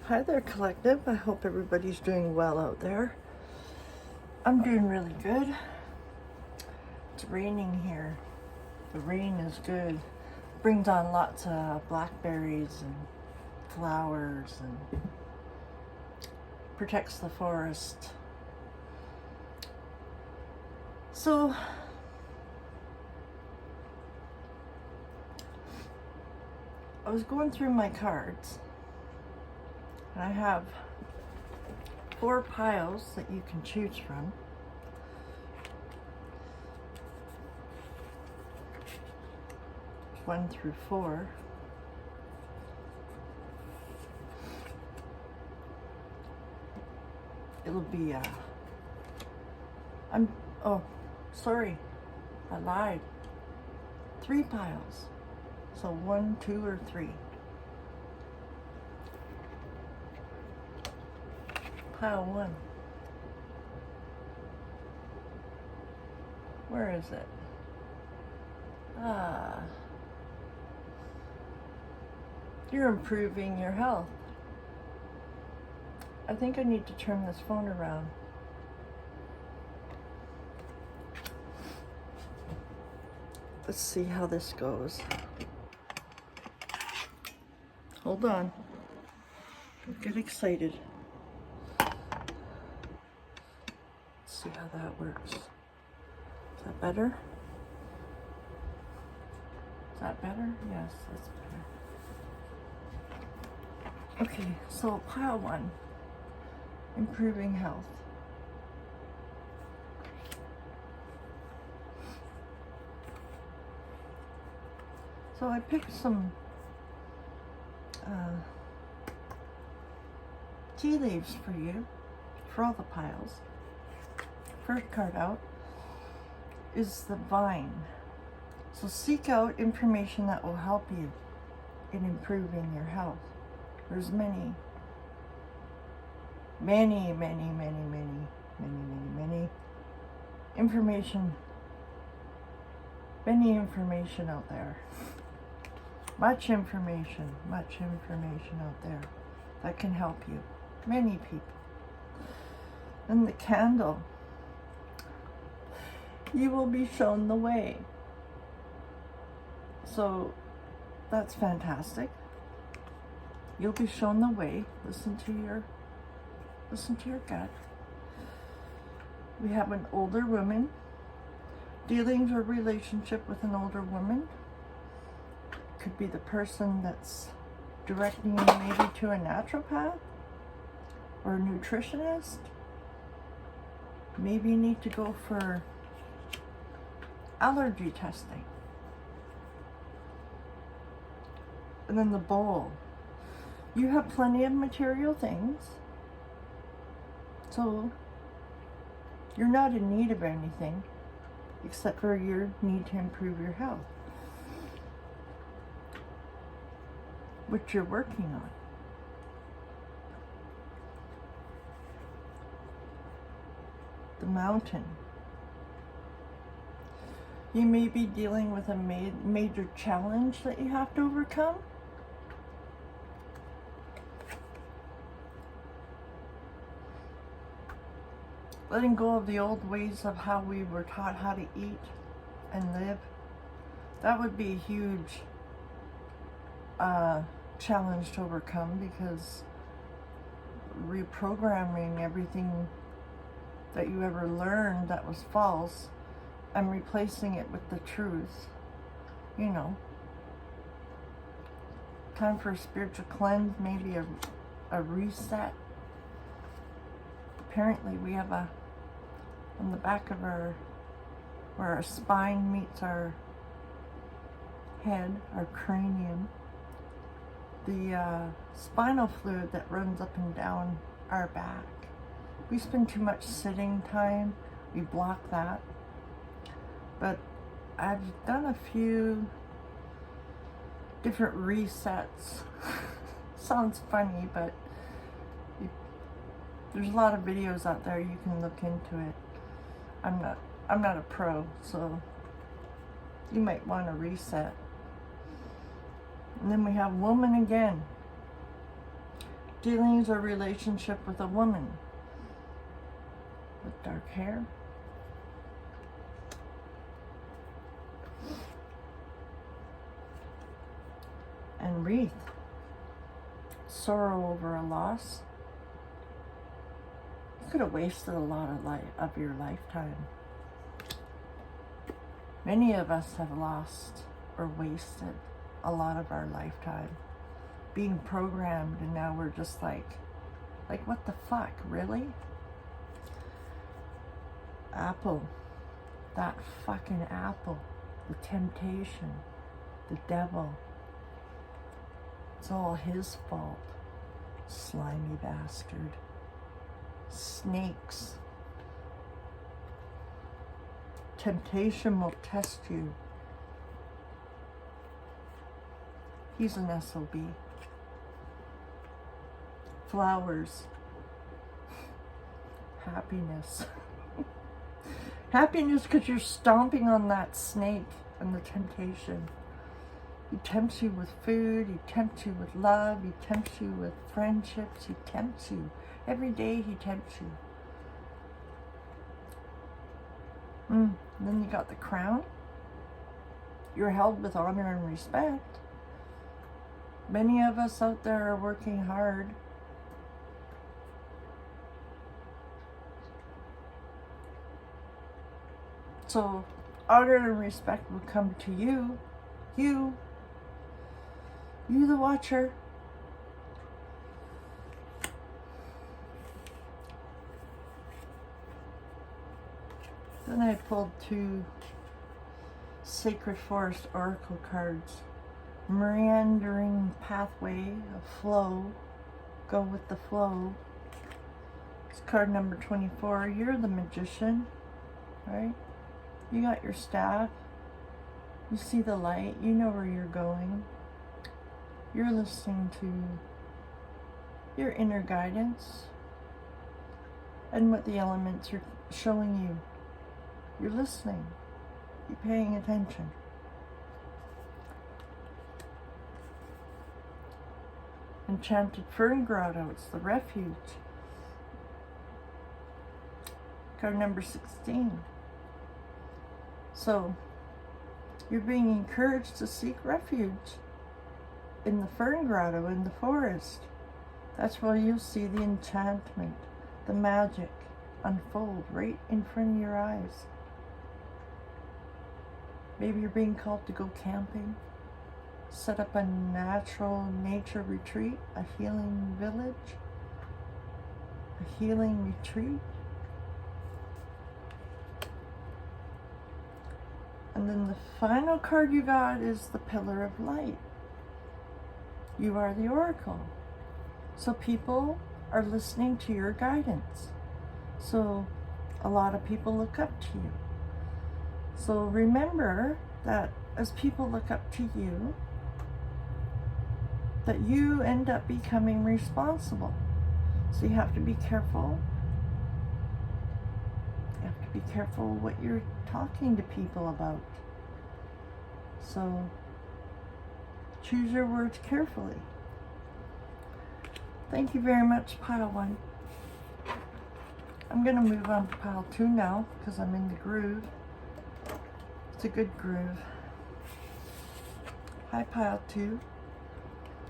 Hi there, collective. I hope everybody's doing well out there. I'm doing really good. It's raining here. The rain is good. Brings on lots of blackberries and flowers and protects the forest. So, I was going through my cards, and I have 4 piles that you can choose from. One through 4. It'll be sorry, I lied. 3 piles. So 1, 2, or 3. Pile 1. Where is it? You're improving your health. I think I need to turn this phone around. Let's see how this goes. Hold on. Don't get excited. Let's see how that works. Is that better? Is that better? Yes, that's better. Okay, so pile 1. Improving health. So I picked some tea leaves for you, for all the piles. First card out is the vine. So seek out information that will help you in improving your health. There's many information out there. Much information out there that can help you. Many people. And the candle. You will be shown the way. So that's fantastic. You'll be shown the way. Listen to your gut. We have an older woman. Dealings or relationship with an older woman. Could be the person that's directing you maybe to a naturopath or a nutritionist. Maybe you need to go for allergy testing. And then the bowl. You have plenty of material things, so you're not in need of anything except for your need to improve your health, which you're working on. The mountain. You may be dealing with a major challenge that you have to overcome. Letting go of the old ways of how we were taught how to eat and live. That would be a huge challenge to overcome, because reprogramming everything that you ever learned that was false and replacing it with the truth, time for a spiritual cleanse, maybe a reset. Apparently we have on the back of where our spine meets our head, our cranium, the spinal fluid that runs up and down our back. We spend too much sitting time, we block that. But I've done a few different resets. Sounds funny, but there's a lot of videos out there, you can look into it. I'm not a pro, so you might want to reset. And then we have woman again. dealings or relationship with a woman with dark hair. And wreath. Sorrow over a loss. You could have wasted a lot of your lifetime. Many of us have lost or wasted a lot of our lifetime being programmed, and now we're just like what the fuck, really? Apple. That fucking apple. The temptation. The devil. It's all his fault. Slimy bastard. Snakes. Temptation will test you. He's an SOB. Flowers. Happiness. Happiness because you're stomping on that snake and the temptation. He tempts you with food, he tempts you with love, he tempts you with friendships, he tempts you. Every day he tempts you. And then you got the crown. You're held with honor and respect. Many of us out there are working hard. So honor and respect will come to you. You the watcher. Then I pulled 2 Sacred Forest Oracle cards. Meandering pathway of flow. Go with the flow. It's card number 24. You're the magician, right? You got your staff. You see the light. You know where you're going. You're listening to your inner guidance and what the elements are showing you. You're listening. You're paying attention. Enchanted Fern Grotto. It's the refuge. Card number 16. So, you're being encouraged to seek refuge in the fern grotto, in the forest. That's where you'll see the enchantment, the magic unfold right in front of your eyes. Maybe you're being called to go camping, set up a natural nature retreat, a healing village, a healing retreat. And then the final card you got is the Pillar of Light. You are the Oracle. So people are listening to your guidance. So a lot of people look up to you. So remember that as people look up to you, that you end up becoming responsible. So you have to be careful. You have to be careful what you're talking to people about. So choose your words carefully. Thank you very much, pile 1. I'm going to move on to pile 2 now because I'm in the groove. It's a good groove. Hi, pile 2.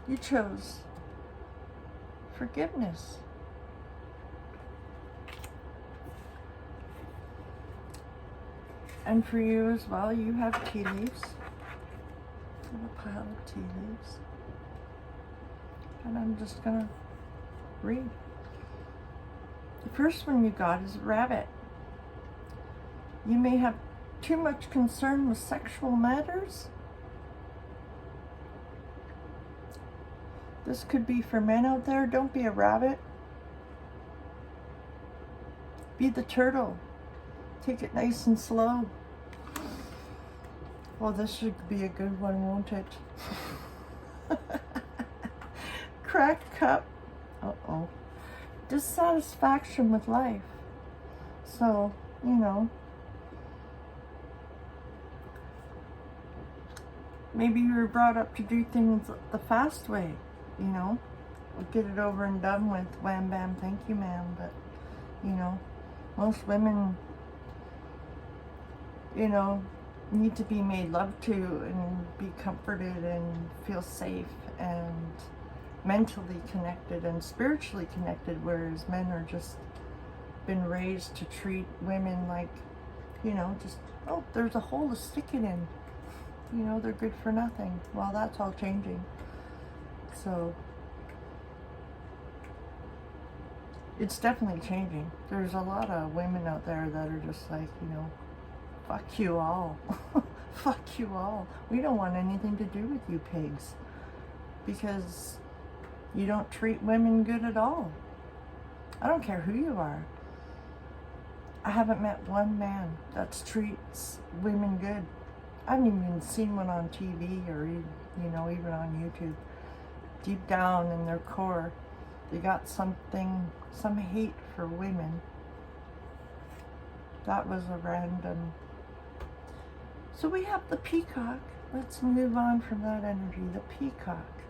You chose forgiveness. And for you as well, you have tea leaves. I have a pile of tea leaves. And I'm just going to read. The first one you got is rabbit. You may have too much concern with sexual matters. This could be for men out there. Don't be a rabbit. Be the turtle. Take it nice and slow. Well, this should be a good one, won't it? Cracked cup. Uh-oh. Dissatisfaction with life. So, you know, maybe you were brought up to do things the fast way, you know. we'll get it over and done with. Wham bam, thank you ma'am. But, you know, most women, you know, need to be made love to and be comforted and feel safe and mentally connected and spiritually connected, whereas men are just been raised to treat women like, you know, just, oh, there's a hole to stick it in. You know, they're good for nothing. Well, that's all changing. So, it's definitely changing. There's a lot of women out there that are just like, you know, fuck you all. Fuck you all. We don't want anything to do with you pigs. Because you don't treat women good at all. I don't care who you are. I haven't met one man that treats women good. I haven't even seen one on TV or, you know, even on YouTube. Deep down in their core, they got something, some hate for women. That was a random. So we have the peacock. Let's move on from that energy. The peacock.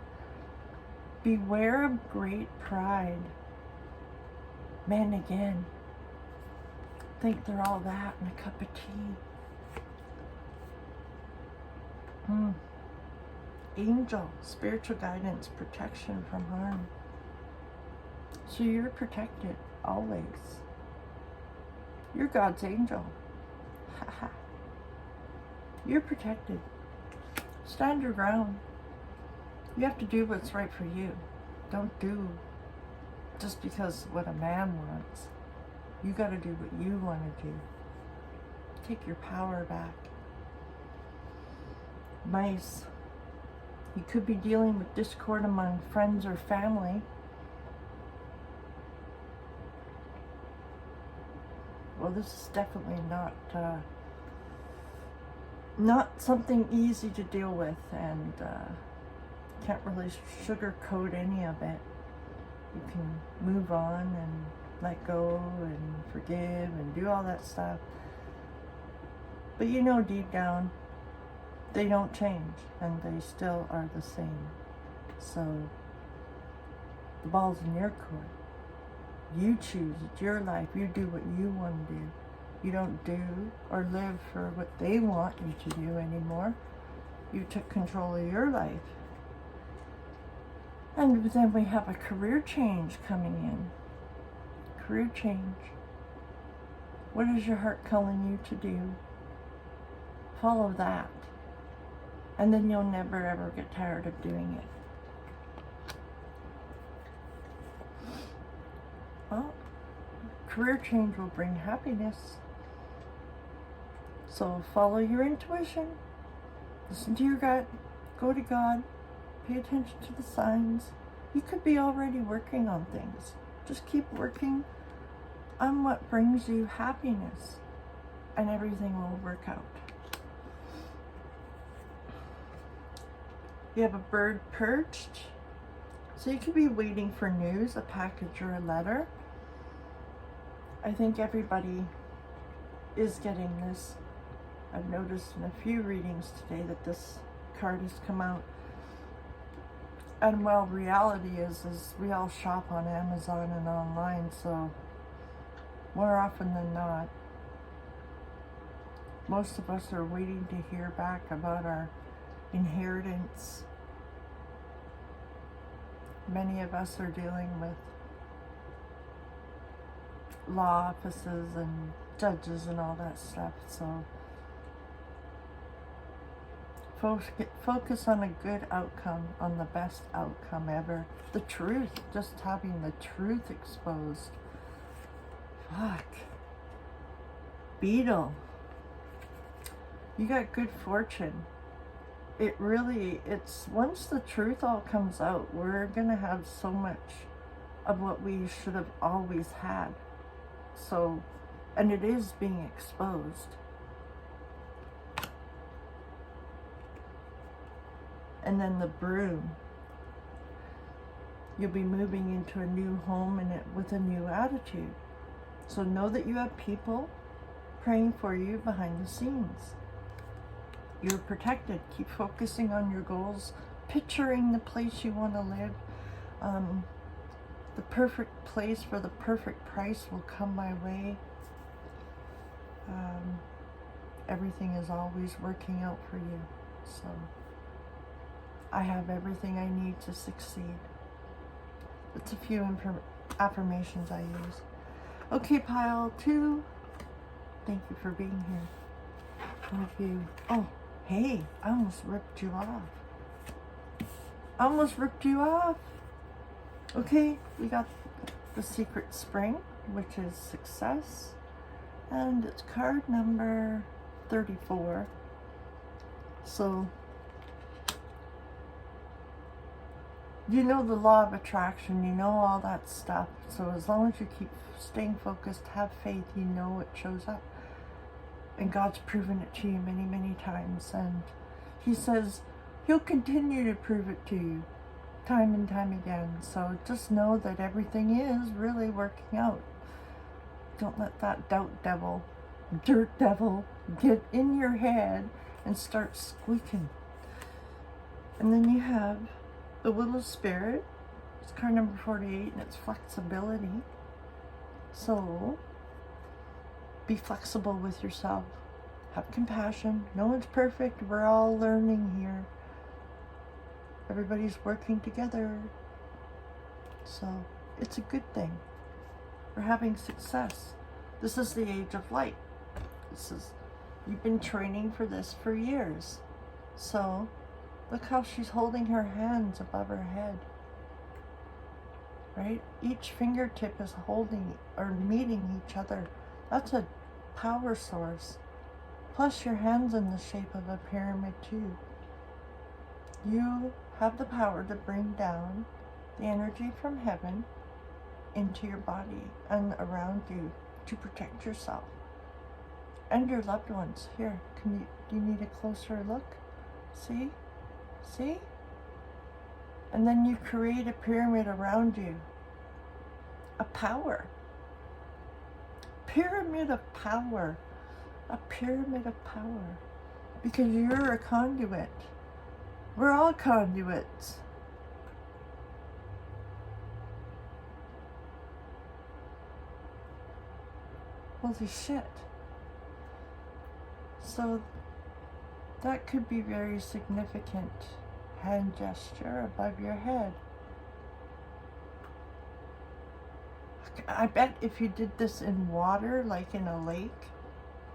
Beware of great pride. Men again think they're all that in a cup of tea. Angel, spiritual guidance, protection from harm. So you're protected always. You're God's angel. Haha. You're protected. Stand your ground. You have to do what's right for you. Don't do just because what a man wants. You got to do what you want to do. Take your power back. Mice. You could be dealing with discord among friends or family. Well, this is definitely not something easy to deal with, and can't really sugarcoat any of it. You can move on and let go and forgive and do all that stuff. But you know deep down, they don't change and they still are the same. So the ball's in your court. You choose. It's your life. You do what you want to do. You don't do or live for what they want you to do anymore. You took control of your life. And then we have a career change coming in. Career change. What is your heart calling you to do? Follow that. And then you'll never ever get tired of doing it. Well, career change will bring happiness. So follow your intuition. Listen to your gut. Go to God. Pay attention to the signs. You could be already working on things. Just keep working on what brings you happiness, and everything will work out. You have a bird perched, so you could be waiting for news, a package or a letter. I think everybody is getting this. I've noticed in a few readings today that this card has come out. And well, reality is we all shop on Amazon and online, so more often than not, most of us are waiting to hear back about our inheritance. Many of us are dealing with law offices and judges and all that stuff, so focus on a good outcome, on the best outcome ever. The truth, just having the truth exposed. Fuck. Beetle. You got good fortune. It's once the truth all comes out, we're gonna have so much of what we should have always had. So, and it is being exposed. And then the broom. You'll be moving into a new home and with a new attitude. So know that you have people praying for you behind the scenes. You're protected. Keep focusing on your goals, picturing the place you want to live. The perfect place for the perfect price will come my way. Everything is always working out for you. So I have everything I need to succeed. It's a few affirmations I use. Okay, pile 2. Thank you for being here. Thank you. Oh, hey, I almost ripped you off. I almost ripped you off. Okay, we got the Secret Spring, which is success. And it's card number 34. So, you know the law of attraction, you know all that stuff. So as long as you keep staying focused, have faith, you know it shows up. And God's proven it to you many, many times. And He says He'll continue to prove it to you time and time again. So just know that everything is really working out. Don't let that doubt devil, dirt devil, get in your head and start squeaking. And then you have the Wheel of Spirit. It's card number 48, and it's flexibility. So be flexible with yourself. Have compassion. No one's perfect. We're all learning here. Everybody's working together. So it's a good thing. We're having success. This is the age of light. You've been training for this for years. So look how she's holding her hands above her head. Right? Each fingertip is holding or meeting each other. That's a power source. Plus your hands in the shape of a pyramid too. You have the power to bring down the energy from heaven into your body and around you to protect yourself and your loved ones. Here, do you need a closer look? See? See? And then you create a pyramid around you. A power. Pyramid of power. A pyramid of power. Because you're a conduit. We're all conduits. Holy shit. So that could be very significant. Hand gesture above your head. I bet if you did this in water, like in a lake,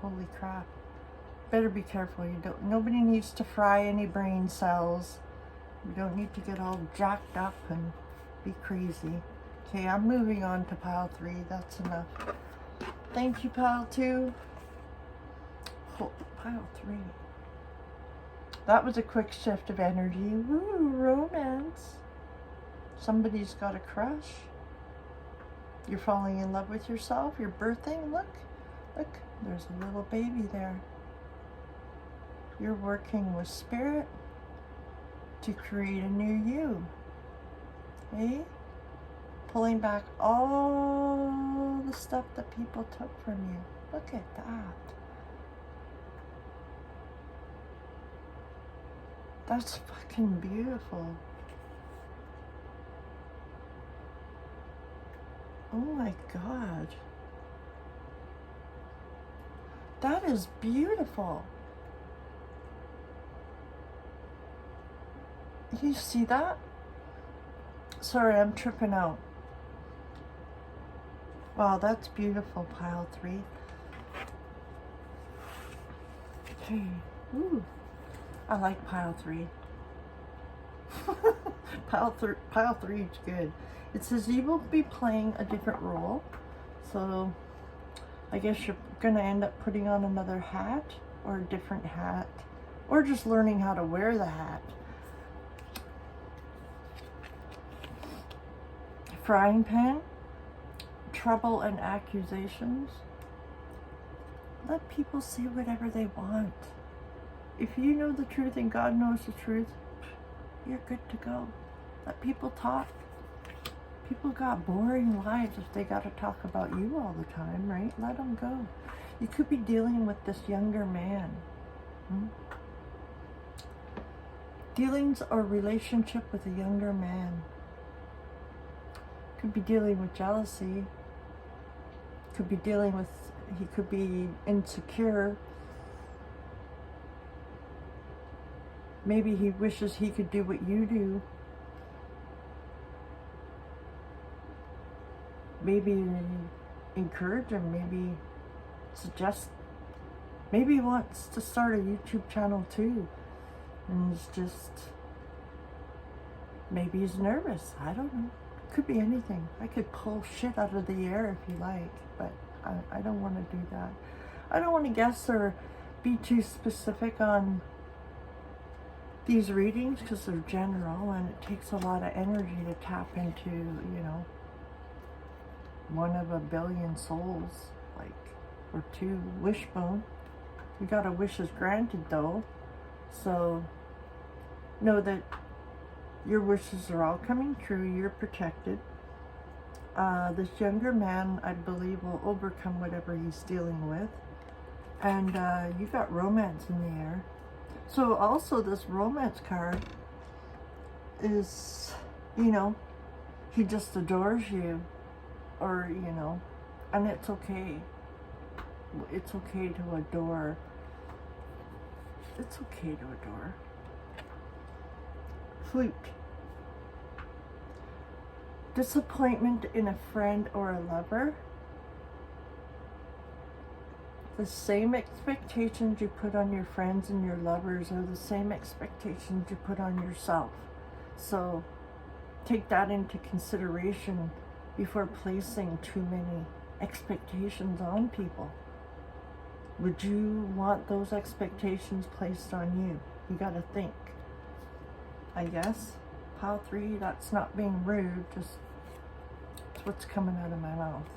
holy crap. Better be careful. Nobody needs to fry any brain cells. You don't need to get all jacked up and be crazy. Okay, I'm moving on to pile 3. That's enough. Thank you, pile 2. Oh, pile 3. That was a quick shift of energy. Woo, romance. Somebody's got a crush. You're falling in love with yourself. You're birthing. Look, there's a little baby there. You're working with spirit to create a new you. Okay? Pulling back all the stuff that people took from you. Look at that. That's fucking beautiful. Oh my God. That is beautiful. You see that? Sorry, I'm tripping out. Wow, that's beautiful, pile 3. Okay. Ooh. I like pile 3. Pile 3 is good. It says you will be playing a different role. So I guess you're gonna end up putting on another hat or a different hat or just learning how to wear the hat. Frying pan, trouble and accusations. Let people say whatever they want. If you know the truth and God knows the truth, you're good to go. Let people talk. People got boring lives if they got to talk about you all the time, right? Let them go. You could be dealing with this younger man. Dealings or relationship with a younger man. Could be dealing with jealousy. Could be dealing with, he could be insecure. Maybe he wishes he could do what you do. Maybe encourage him, maybe suggest, maybe he wants to start a YouTube channel too. And it's just, maybe he's nervous. I don't know. Could be anything. I could pull shit out of the air if you like, but I don't want to do that. I don't want to guess or be too specific on these readings because they're general and it takes a lot of energy to tap into, you know, one of a billion souls, like, or two. Wishbone. You got a wishes granted though, so know that your wishes are all coming true. You're protected. This younger man, I believe, will overcome whatever he's dealing with. And you got romance in the air. So also this romance card is, you know, he just adores you. Or, you know, and it's okay. It's okay to adore. It's okay to adore. Flute. Disappointment in a friend or a lover. The same expectations you put on your friends and your lovers are the same expectations you put on yourself. So take that into consideration before placing too many expectations on people. Would you want those expectations placed on you? You gotta think. I guess. Pile 3, that's not being rude, just it's what's coming out of my mouth.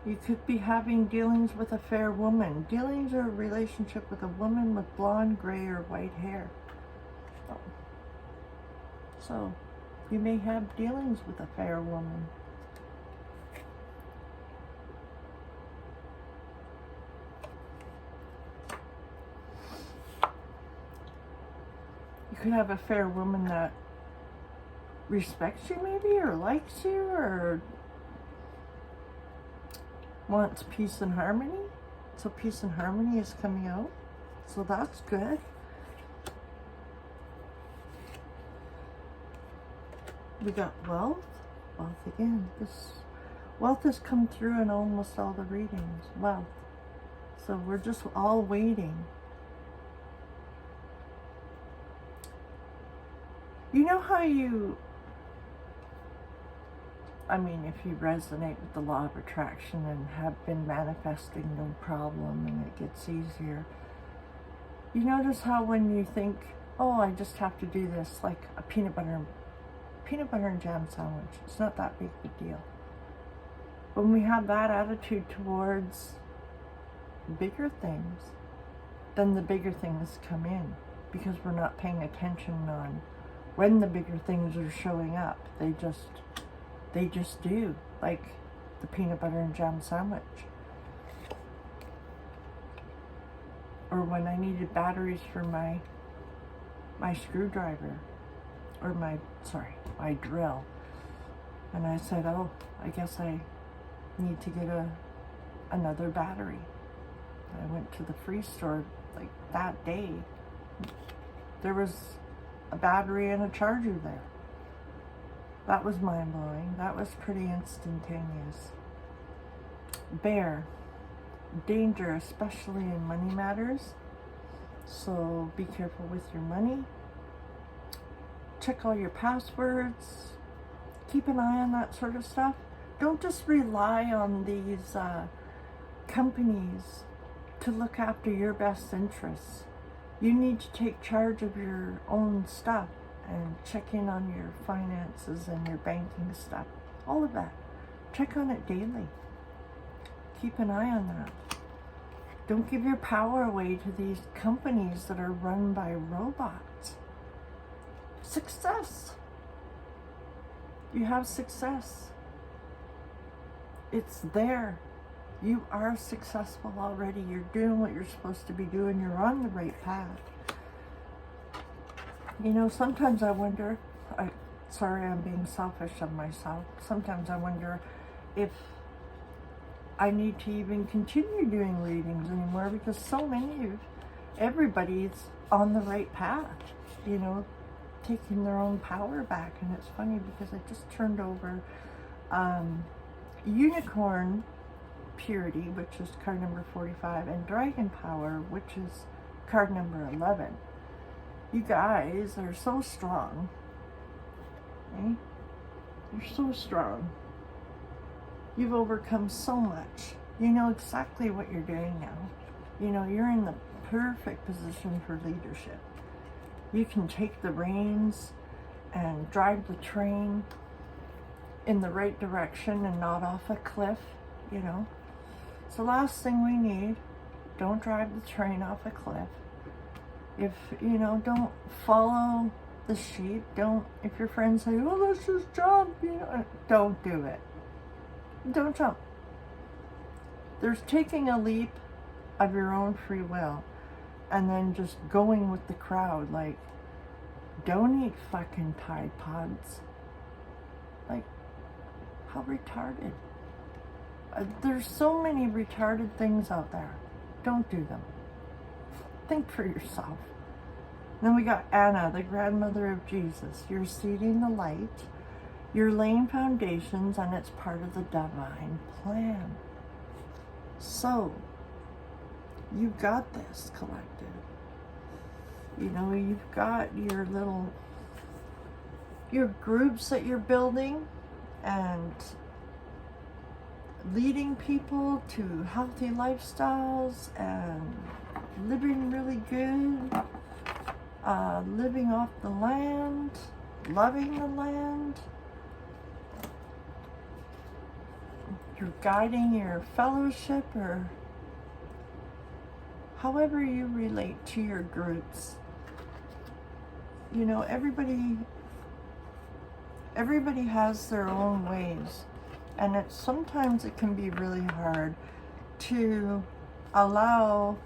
You could be having dealings with a fair woman. Dealings or a relationship with a woman with blonde, gray, or white hair. Oh. So, you may have dealings with a fair woman. You could have a fair woman that respects you maybe, or likes you, or wants peace and harmony. So peace and harmony is coming out. So that's good. We got wealth. Wealth again. This wealth has come through in almost all the readings. Wealth. So we're just all waiting. You know how you, I mean, if you resonate with the law of attraction and have been manifesting no problem and it gets easier, you notice how when you think, oh, I just have to do this, like a peanut butter and jam sandwich, it's not that big of a deal. When we have that attitude towards bigger things, then the bigger things come in because we're not paying attention on when the bigger things are showing up. They just do, like the peanut butter and jam sandwich. Or when I needed batteries for my screwdriver, or my drill. And I said, oh, I guess I need to get another battery. I went to the free store like that day. There was a battery and a charger there. That was mind-blowing. That was pretty instantaneous. Bear. Danger, especially in money matters. So be careful with your money. Check all your passwords. Keep an eye on that sort of stuff. Don't just rely on these companies to look after your best interests. You need to take charge of your own stuff and check in on your finances and your banking stuff. All of that. Check on it daily. Keep an eye on that. Don't give your power away to these companies that are run by robots. Success. You have success. It's there. You are successful already. You're doing what you're supposed to be doing. You're on the right path. You know, sometimes I wonder, sorry, I'm being selfish of myself. Sometimes I wonder if I need to even continue doing readings anymore, because so many of everybody's on the right path, you know, taking their own power back. And it's funny because I just turned over Unicorn Purity, which is card number 45, and Dragon Power, which is card number 11. You guys are so strong. Okay? You're so strong. You've overcome so much. You know exactly what you're doing now. You know, you're in the perfect position for leadership. You can take the reins and drive the train in the right direction and not off a cliff, you know. It's the last thing we need. Don't drive the train off a cliff. If, you know, don't follow the sheep. Don't, if your friends say, oh, let's just jump, you know, don't do it. Don't jump. There's taking a leap of your own free will and then just going with the crowd. Like, don't eat fucking Tide Pods. Like, how retarded. There's so many retarded things out there. Don't do them. Think for yourself. Then we got Anna, the grandmother of Jesus. You're seeding the light. You're laying foundations, and it's part of the divine plan. So, you got this, collective. You know, you've got your groups that you're building and leading people to healthy lifestyles and living really good, living off the land, loving the land. You're guiding your fellowship, or however you relate to your groups. You know, everybody has their own ways, and sometimes it can be really hard to allow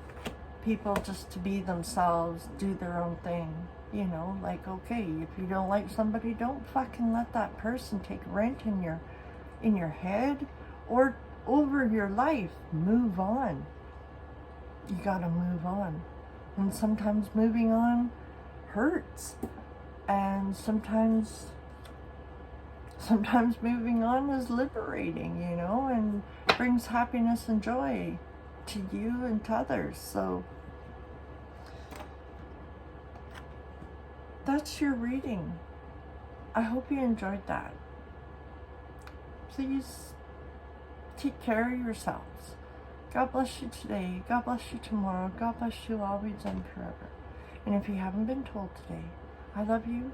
people just to be themselves, do their own thing. You know, like, okay, if you don't like somebody, don't fucking let that person take rent in your head or over your life. Move on. You gotta move on. And sometimes moving on hurts. And sometimes moving on is liberating, you know, and brings happiness and joy to you and to others. So that's your reading. I hope you enjoyed that. Please take care of yourselves. God bless you today. God bless you tomorrow. God bless you always and forever. And if you haven't been told today, I love you.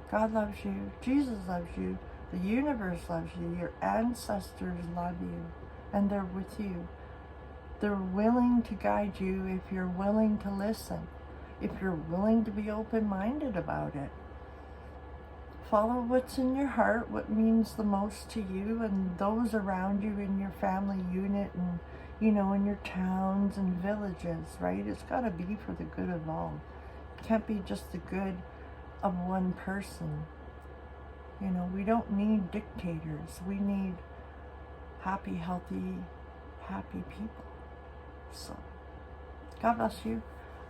God loves you. Jesus loves you. The universe loves you. Your ancestors love you. And they're with you. They're willing to guide you if you're willing to listen. If you're willing to be open-minded about it. Follow what's in your heart, what means the most to you and those around you in your family unit and, you know, in your towns and villages, right? It's got to be for the good of all. It can't be just the good of one person. You know, we don't need dictators. We need happy, healthy, happy people. So, God bless you.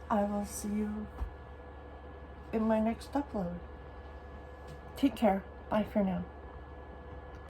I will see you in my next upload. Take care. Bye for now.